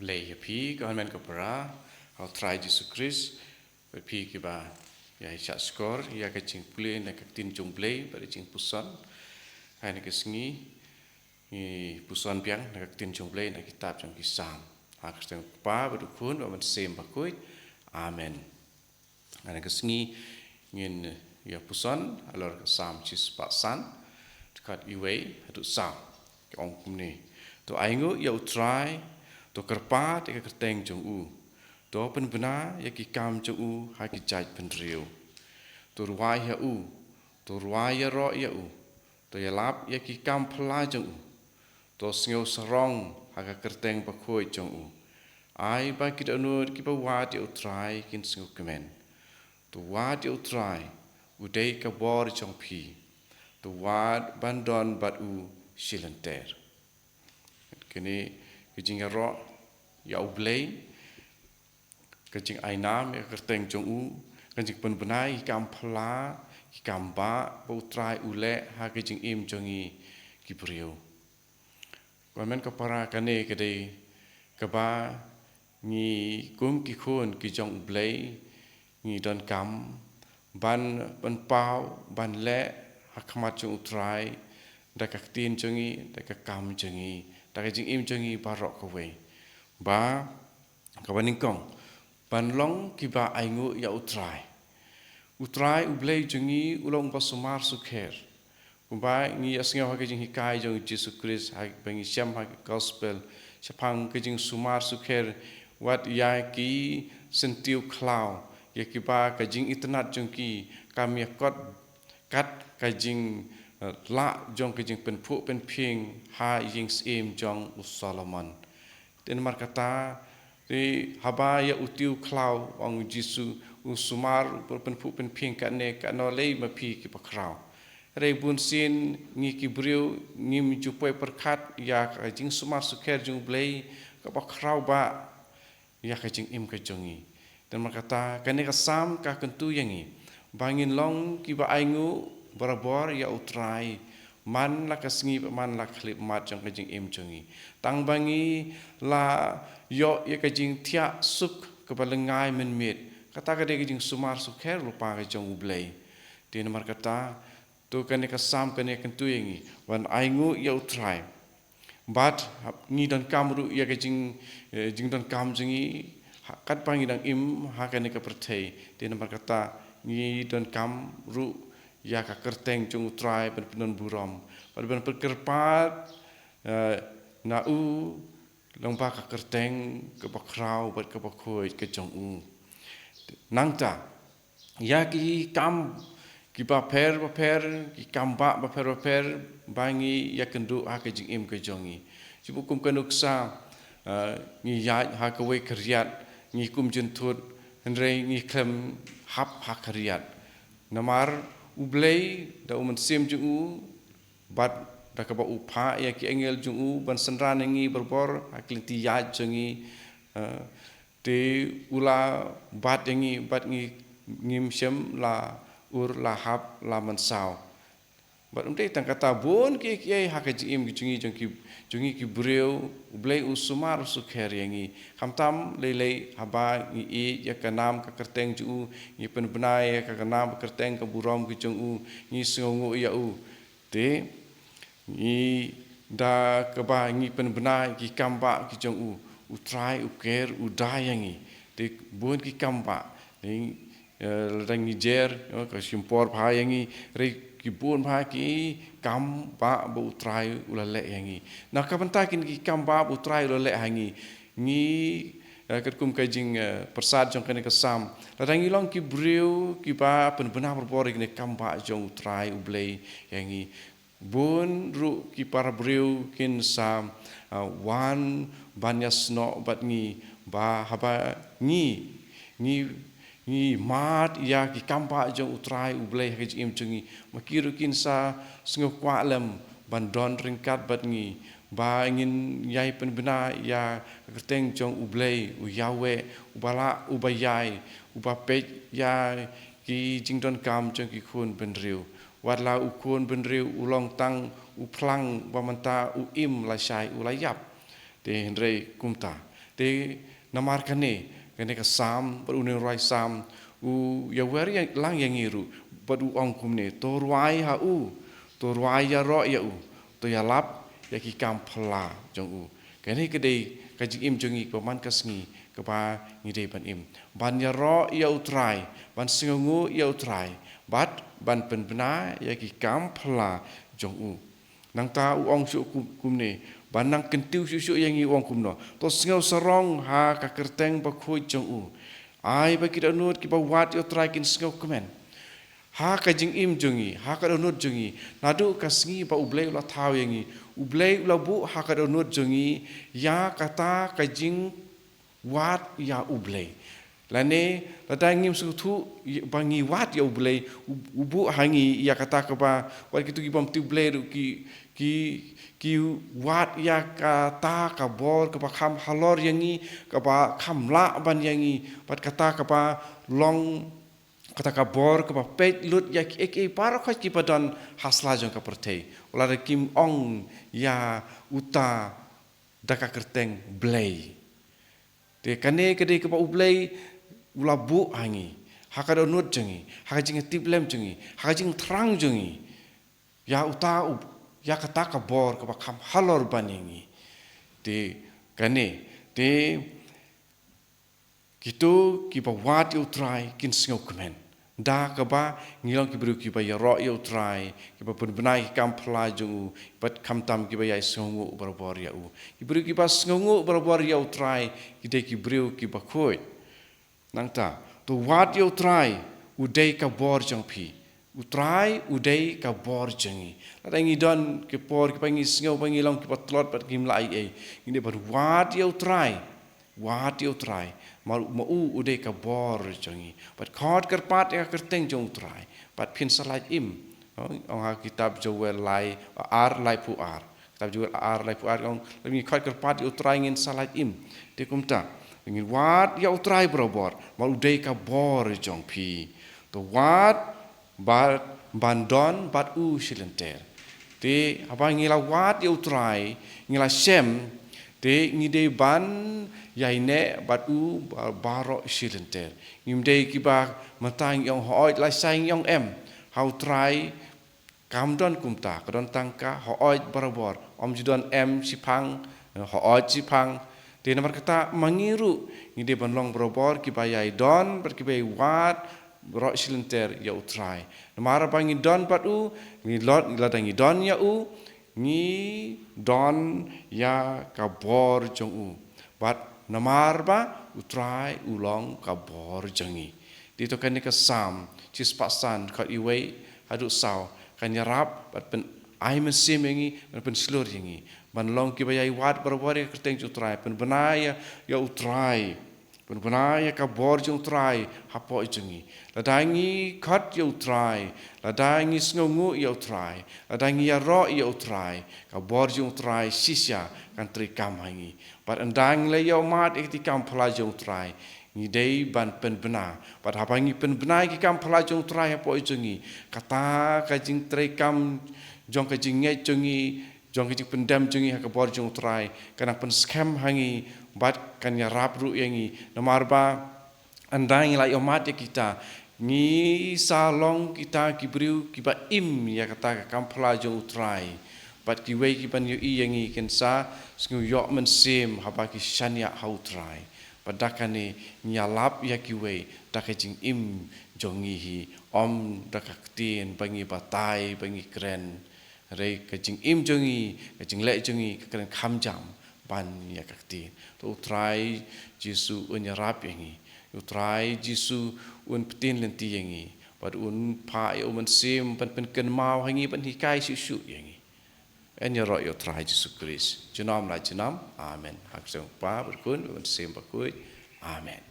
lei pi government ko para au try Jesus Christ pi ki ba ya chat score ya ka ching play na ka tin chung play ba ching puson hai na ka sngi ni puson piang na ka tin chung play na kitab chung ki sam ha ka teng pa ba du kun ba man sem ba koi amen ana ka sngi ngin ya puson alor ka sam chis pa san kat iway hatu sam ki ong kumni to aingu ya try to kerpa te ka teng chung u to pen bena ya ki kam chung u ha ki chai pen riu to ruai ya u to ruai ya ro ya u to ya lap ya ki kam phla chung u to sngo sarong ha ka kerteng pa khoi chung u ai ba ki nu ki ba wa te try kin sngo kemen to wa te try u dei ka bor chung pi to wa bandon bat u silenter kini kijing ro ya ublei kijing ainam ya kerteng chung u kijing pen benai kam phla kam ba bo trai ule ha kijing im chongi ki priu komen ka para kane kede ka ba ni kum ki khon ki jong ublei ni don kam ban pau ban le hakmat chung trai da ka tin chongi da ka kam chongi da ka jing im chongi barok ko we ba ka baning kong ban long ki ba aingu ya utrai ublei chongi ulong ba sumar sukher kumba ngi asnga ha ka jing hikai jong Jesus Christ ha bangi syam ha gospel chapang ka jing sumar sukher wat ya ki sentiu khlau ya ki ba ka jing internet jong ki kamia kot kat ka jing la jong ka jing pen phu pen phing ha jing sim jong Solomon ten mar kata di haba ya utiu khlau ong jisu usumar pen phu pen phing ka ne ka no lei ma phi ki pakrau rei bun sin ngi ki briu ngim ju poi perkhat ya ka jing sumar sukher jung blei ka pakrau ba ya ka jing im ka jongi ten mar kata ka ne ka sam ka kentu yangi bangin long ki ba aingu barabor ya utrai man la kasngi man la khlip mat jong kajing im chungi tang bangi la yo ya kajing thia suk ka balengai men mit kata ka de kajing sumar sukher lupa ka jong ublei tin mar kata tu kan ka sam kan kan tu yangi wan aingu ya utrai bat ngi dan kamru ya kajing jing dan kam jingi kat bangi dang im ha kan ka perthei tin mar kata ngi dan kam ru ya ka kerteng chung trai pen penon burom pen perkerpat na u long ba ka kerteng ke bakrau bat ke bakhoi ke chung u nangta ya ki kam ki ba per ki kam ba per bangi ya kendu ha ke jing im ke jongi sibu kum kanuksa ngi ya ha ke we kriat ngi kum jentut henrei ngi klem hap ha kriat namar ublei da uman sim jung u bat da ka ba upha ya ki engel jung u ban sanran ngi berbor aklinti ya jungi te ula bat ngi ngim sem la ur la hap la man sao bat umte tang kata bon ki ha ka jim jungi ki breu ublei usumar sukher yangi khamtam lei haba ngi ya kanam ka kerteng ju ngi pen benai ka kanam kerteng ka burom ki jung u ngi sngongu ya u te ngi da ka ba ngi pen benai ki kamba ki jung u utrai uker udai yangi te bon ki kamba ni rangi jer ka simpor pha yangi re ki bon pha ki kam ba bu trai ulale yangi na ka banta kin ki kam ba bu trai ulale hangi ngi kat kum ka jing persad jong kan ka sam rangi long ki breu ki ba pen bena berbor ni kam ba jong trai ublei yangi bon ru ki para breu kin sam wan banyas no bat ngi ba haba ngi mat ya ki kampa jong utrai ublei ha ki im chungi makiru kin sa sngo kwa lem bandon ringkat bat ngi ba ngin yai pen bena ya kerteng jong ublei u yawe ubala ubayai ubape ya ki jingdon kam jong ki khun ben riu watla u khun ben riu ulong tang u phlang ba manta u im la shai u la yap te henrei kumta te namar kane ka sam per unen rai sam u ya wari yang lang yang ngiru per u ong kumne to ruai ha u to ruai ya ro ya u to ya lap ya ki kam phla jong u kane ke dei ka jing im jong i pa man ka sngi ka ba ngi dei ban im ban ya ro ya utrai ban singu ya utrai bat ban pen bena ya ki kam phla jong u nang ta u ong su kumne ban nang kentiu su yang i ong kumno to sngau sarong ha ka kerteng ba khoi jong u ai ba ki da nut ki ba wat ya utrai kin sngau kemen ha ka jing im jongi ha ka donut jongi nadu ka sngi ba ublei la thau yangi ublei la bu ha ka donut jongi ya kata ka jing wat ya ublei lane la dangim su thu bangi wat ya ublei ubu hangi ya kata ka ba wa ki tu ki bom tu ublei ki wat ya kata ka bor ka ba kham halor yangi ka ba kham la ban yangi pat kata ka ba long kata kabor ke pet lut ya ek para khat ki padan hasla jong ka pertei ular kim ong ya uta daka kerteng blei te kane kede ke pa ublei ula bu hangi hakada nut jengi hakajing tiblem jengi hakajing terang jengi ya uta ya kata kabor ke pa kham halor baningi te kane te gitu ki pa wat utrai kin sngau kemen da ka ba ngilong ki bru ki ba ya ro ya utrai ki ba benai kam phla jung bat kham tam ki ba ya sngu bor ya u ki bru ki ba sngu bor ya utrai ki de ki bru ki ba khoi nang ta to wat ya utrai u de ka bor jong phi utrai u de ka bor jengi la ngi don ki por ki pa ngi sngu pa ngilong ki ba tlot pat kim lai e ngi ba wat ya utrai ma u ude ka bor jongi but khot karpat ya kerteng jong trai but pin salai im ong ha kitab jewel lai ar lai pu ar kitab jewel ar lai pu ar ong lagi khot karpat u trai ngin salai im te kumta ngin wat ya utrai bor ma ude ka bor jong pi to wat bat bandon bat u silenter te apa ngila wat ya utrai ngila sem te ngide ban yaine bat u baro silenter ngimde ki ba matang yong hoi lai sang yong em how try kam don kumta kadon tangka hoi barabor om jidon em sipang hoi sipang te nomor kata mangiru ngide ban long barabor ki ba yai don ber ki ba wat baro silenter ya utrai nomar bangi don bat u ngi lot ladangi don ya u ngi don ya kabor jong u bat namar ba utrai ulong kabor jangi dito kan ka sam cis pasan ka iwei hadu saw kan yarap bat pen ai mesim yangi pen slur yangi ban long ki bayai wat barbar ka teng utrai pen benaya ya utrai pen benaya kabor jong utrai hapo jangi ladangi khat ya utrai ladangi sngongu ya utrai ladangi ya ro ya utrai kabor jong utrai sisya kan trikam hangi pat andang le yo mat ikti kam phla jong trai ni dei ban pen bena pat hapangi pen bena ki kam phla jong trai po jongi kata ka jing trai kam jong ka jing nge jongi jong ka jing pendam jongi ha ka bor jong trai kana pen scam hangi bat kan ya rap ru yangi nomar ba andang la yo mat kita ni salong kita kibriu kiba im ya kata kam phla jong trai pat ki wei ki pan yu i yangi ken sa sngu yo men sim haba ki shania hau trai padakane nyalap ya ki wei dakajing im jongi hi om dakaktin bangi batai bangi kren re kajing im jongi kajing le jongi kren khamjam ban ya kakti to trai jisu unyarap yangi utrai jisu un ptin lenti yangi pad un pa yo men sim pan pen ken mau hangi pan hikai su yangi en ya ro yo trai Jesus Christ. Jenam la jenam. Amen. Hak song pa berkun, sim berkut. Amen.